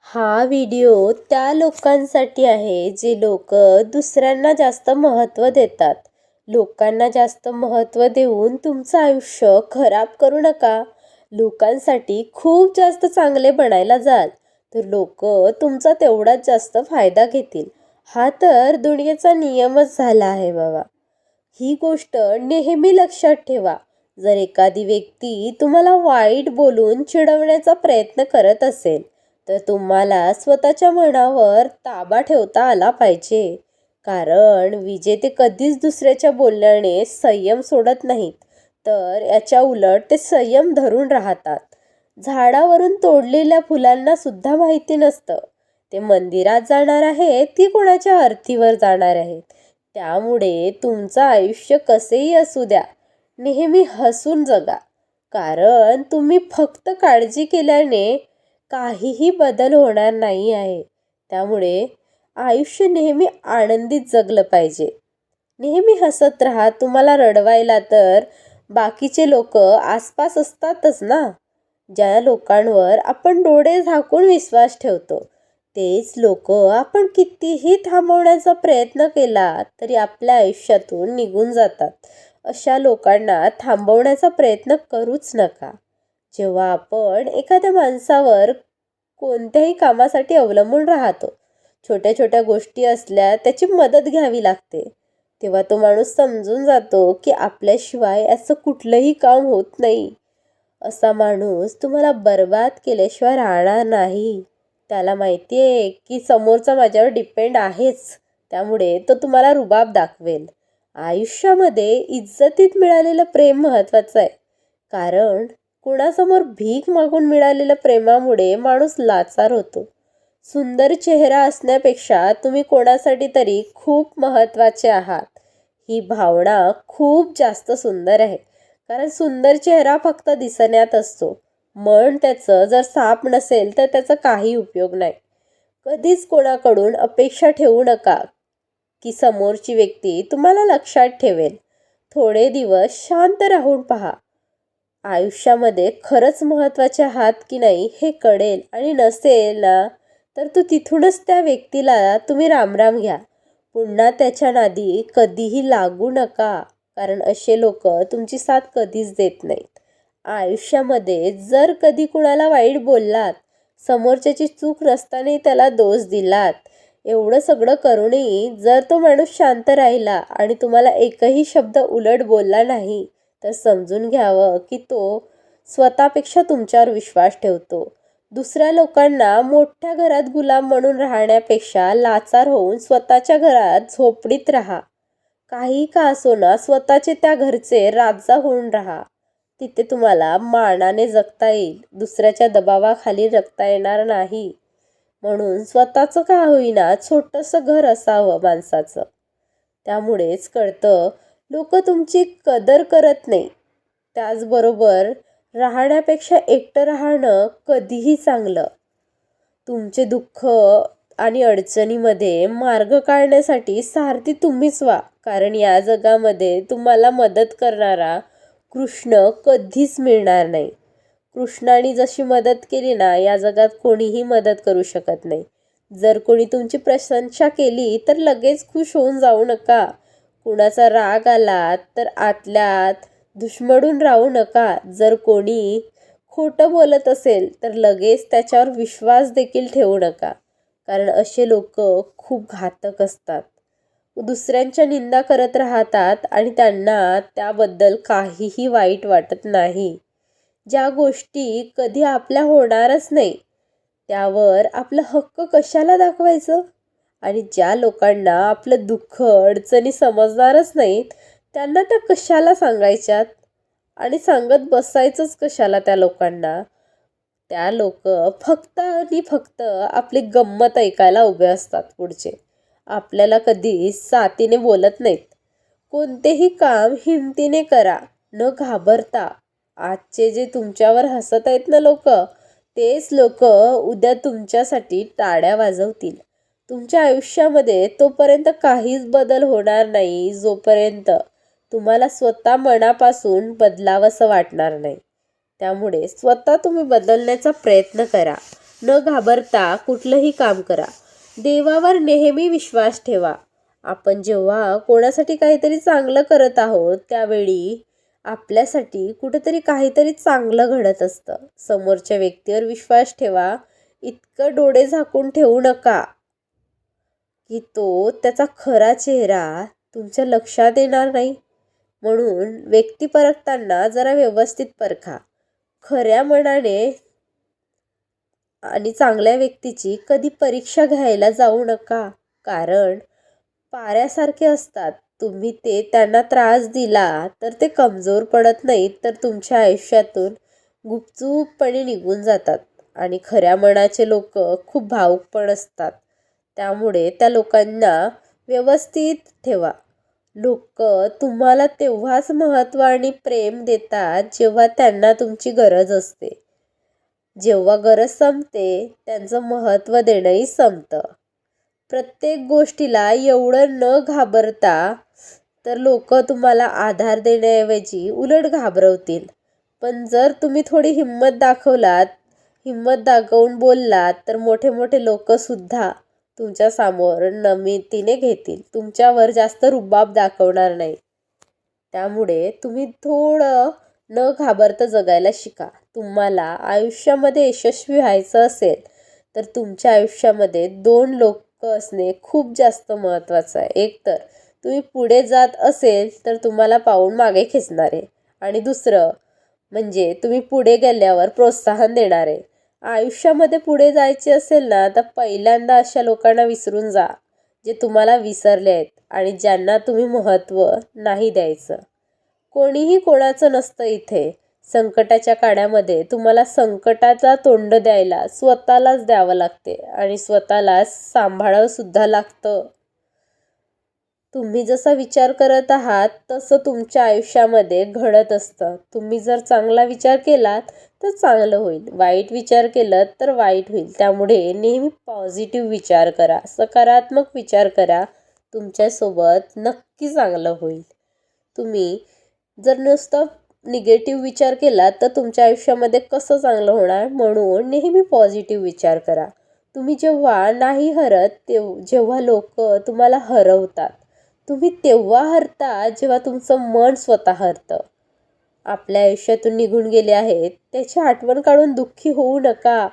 हा व्हिडिओ त्या लोकांसाठी आहे जे लोक दुसऱ्यांना जास्त महत्त्व देतात. लोकांना जास्त महत्त्व देऊन तुमचं आयुष्य खराब करू नका. लोकांसाठी खूप जास्त चांगले बनायला जाल तर लोक तुमचा तेवढाच जास्त फायदा घेतील. हा तर दुनियेचा नियमच झाला आहे बाबा. ही गोष्ट नेहमी लक्षात ठेवा. जर एखादी व्यक्ती तुम्हाला वाईट बोलून चिडवण्याचा प्रयत्न करत असेल तर तुम्हाला स्वतःच्या मनावर ताबा ठेवता आला पाहिजे. कारण विजेते कधीच दुसऱ्याच्या बोलण्याने संयम सोडत नाहीत, तर याच्या उलट ते संयम धरून राहतात. झाडावरून तोडलेल्या फुलांना सुद्धा माहिती नसतं ते मंदिरात जाणार आहे की कोणाच्या आरतीवर जाणार आहेत. त्यामुळे तुमचं आयुष्य कसेही असू द्या, नेहमी हसून जगा. कारण तुम्ही फक्त काळजी केल्याने काहीही बदल होणार नाही आहे. त्यामुळे आयुष्य नेहमी आनंदीत जगलं पाहिजे. नेहमी हसत राहा. तुम्हाला रडवायला तर बाकीचे लोक आसपास असतातच ना. ज्या लोकांवर आपण डोळे झाकून विश्वास ठेवतो तेच लोक आपण कितीही थांबवण्याचा प्रयत्न केला तरी आपल्या आयुष्यातून निघून जातात. अशा लोकांना थांबवण्याचा प्रयत्न करूच नका. जेव्हा आपण एखाद्या माणसावर कोणत्याही कामासाठी अवलंबून राहतो, छोट्या छोट्या गोष्टी असल्या त्याची मदत घ्यावी लागते, तेव्हा तो माणूस समजून जातो की आपल्याशिवाय असं कुठलंही काम होत नाही. असा माणूस तुम्हाला बर्बाद केल्याशिवाय राहणार नाही. त्याला माहिती आहे की समोरचा माझ्यावर डिपेंड आहेच, त्यामुळे तो तुम्हाला रुबाब दाखवेल. आयुष्यामध्ये इज्जतीत मिळालेलं प्रेम महत्त्वाचं आहे. कारण कुणासमोर भीक मागून मिळालेल्या प्रेमामुळे माणूस लाचार होतो. सुंदर चेहरा असण्यापेक्षा तुम्ही कोणासाठी तरी खूप महत्त्वाचे आहात, ही भावना खूप जास्त सुंदर आहे. कारण सुंदर चेहरा फक्त दिसण्यात असतो, मन त्याचं जर साफ नसेल तर त्याचा काही उपयोग नाही. कधीच कोणाकडून अपेक्षा ठेवू नका की समोरची व्यक्ती तुम्हाला लक्षात ठेवेल. थोडे दिवस शांत राहून पहा. आयुष्यामध्ये खरंच महत्त्वाचे आहात की नाही हे कळेल, आणि नसेल ना तर तिथूनच त्या व्यक्तीला तुम्ही रामराम घ्या. पुन्हा त्याच्या नादी कधीही लागू नका. कारण असे लोक तुमची साथ कधीच देत नाहीत. आयुष्यामध्ये जर कधी कुणाला वाईट बोललात, समोरच्याची चूक नसतानाही त्याला दोष दिलात, एवढं सगळं करूनही जर तो माणूस शांत राहिला आणि तुम्हाला एकही शब्द उलट बोलला नाही, तर समजून घ्यावं की तो स्वतःपेक्षा तुमच्यावर विश्वास ठेवतो. दुसऱ्या लोकांना मोठ्या घरात गुलाम म्हणून राहण्यापेक्षा लाचार होऊन स्वतःच्या घरात झोपडीत राहा. काही का असोना स्वतःचे त्या घरचे राजा होऊन राहा. तिथे तुम्हाला मानाने जगता येईल, दुसऱ्याच्या दबावाखाली जगता येणार नाही. म्हणून स्वतःचं का होईना छोटंसं घर असावं माणसाचं. त्यामुळेच कळतं लोक तुमची कदर करत नाही. त्याचबरोबर राहण्यापेक्षा एकटं राहणं कधीही चांगलं. तुमचे दुःख आणि अडचणीमध्ये मार्ग काढण्यासाठी सारथी तुम्हीच व्हा. कारण या जगामध्ये तुम्हाला मदत करणारा कृष्ण कधीच मिळणार नाही. कृष्णाने जशी मदत केली ना, या जगात कोणीही मदत करू शकत नाही. जर कोणी तुमची प्रशंसा केली तर लगेच खुश होऊन जाऊ नका. कुणाचा राग आला तर आतल्या आत दुश्मडून राहू नका. जर कोणी खोटं बोलत असेल तर लगेच त्याच्यावर विश्वास देखील ठेवू नका. कारण असे लोक खूप घातक असतात. दुसऱ्यांच्या निंदा करत राहतात आणि त्यांना त्याबद्दल काहीही वाईट वाटत नाही. ज्या गोष्टी कधी आपल्या होणारच नाही त्यावर आपला हक्क कशाला दाखवायचं. आणि ज्या लोकांना आपलं दुःख अडचणी समजणारच नाहीत त्यांना त्या कशाला सांगायच्यात, आणि सांगत बसायचंच कशाला त्या लोकांना. त्या लोक फक्त आणि फक्त आपली गंमत ऐकायला उभे असतात पुढचे. आपल्याला कधी साथीने बोलत नाहीत. कोणतेही काम हिमतीने करा, न घाबरता. आजचे जे तुमच्यावर हसत आहेत ना लोक, तेच लोक उद्या तुमच्यासाठी टाळ्या वाजवतील. तुमच्या आयुष्यामध्ये तोपर्यंत काहीच बदल होणार नाही जोपर्यंत तुम्हाला स्वतः मनापासून बदलावंसं वाटणार नाही. त्यामुळे स्वतः तुम्ही बदलण्याचा प्रयत्न करा. न घाबरता कुठलंही काम करा. देवावर नेहमी विश्वास ठेवा. आपण जेव्हा कोणासाठी काहीतरी चांगलं करत आहोत त्यावेळी आपल्यासाठी कुठेतरी काहीतरी चांगलं घडत असतं. समोरच्या व्यक्तीवर विश्वास ठेवा. इतकं डोळे झाकून ठेवू नका की तो त्याचा खरा चेहरा तुमच्या लक्षात येणार नाही. म्हणून व्यक्ती परखताना जरा व्यवस्थित परखा. खऱ्या मनाने आणि चांगल्या व्यक्तीची कधी परीक्षा घ्यायला जाऊ नका. कारण पाऱ्यासारखे असतात. तुम्ही ते त्यांना त्रास दिला तर ते कमजोर पडत नाहीत, तर तुमच्या आयुष्यातून गुपचूपपणे निघून जातात. आणि खऱ्या मनाचे लोक खूप भावुक पण असतात. त्यामुळे त्या लोकांना व्यवस्थित ठेवा. लोक तुम्हाला तेव्हाच महत्त्व आणि प्रेम देतात जेव्हा त्यांना तुमची गरज असते. जेव्हा गरज संपते त्यांचं महत्त्व देणंही संपतं. प्रत्येक गोष्टीला एवढं न घाबरता तर लोक तुम्हाला आधार देण्याऐवजी उलट घाबरवतील. पण जर तुम्ही थोडी हिंमत दाखवून बोललात तर मोठे मोठे लोकसुद्धा तुमच्या समोर नम्रतेने घेतील. तुमच्यावर जास्त रुबाब दाखवणार नाही. त्यामुळे तुम्ही थोडं न घाबरता जगायला शिका. तुम्हाला आयुष्यामध्ये यशस्वी व्हायचं असेल तर तुमच्या आयुष्यामध्ये 2 लोक असणे खूप जास्त महत्त्वाचं आहे. एक तर तुम्ही पुढे जात असेल तर तुम्हाला पाऊल मागे खेचणारे, आणि दुसरं म्हणजे तुम्ही पुढे गेल्यावर प्रोत्साहन देणारे. आयुष्यामध्ये पुढे जायचे असेल ना तर पहिल्यांदा अशा लोकांना विसरून जा जे तुम्हाला विसरले आहेत आणि ज्यांना तुम्ही महत्त्व नाही द्यायचं. कोणीही कोणाचं नसतं इथे. संकटाच्या काळामध्ये तुम्हाला संकटाचा तोंड द्यायला स्वतःलाच द्यावं लागते आणि स्वतःलाच सांभाळावं सुद्धा लागतं. तुम्ही जसा विचार करत आहात तसं तुमच्या आयुष्यामध्ये घडत असतं. तुम्ही जर चांगला विचार केलात तर चांगलं होईल, वाईट विचार केलं तर वाईट होईल. त्यामुळे नेहमी पॉझिटिव्ह विचार करा, सकारात्मक विचार करा. तुमच्यासोबत नक्की चांगलं होईल. तुम्ही जर नुसतं निगेटिव्ह विचार केला तर तुमच्या आयुष्यामध्ये कसं चांगलं होणार. म्हणून नेहमी पॉझिटिव्ह विचार करा. तुम्ही जेव्हा नाही हरत जेव्हा लोक तुम्हाला हरवतात. तुम्ही तेव्हा हरता जेव्हा तुमचं मन स्वतः हरतं. आपल्या आयुष्यातून निघून गेले आहेत त्याची आठवण काढून दुःखी होऊ नका.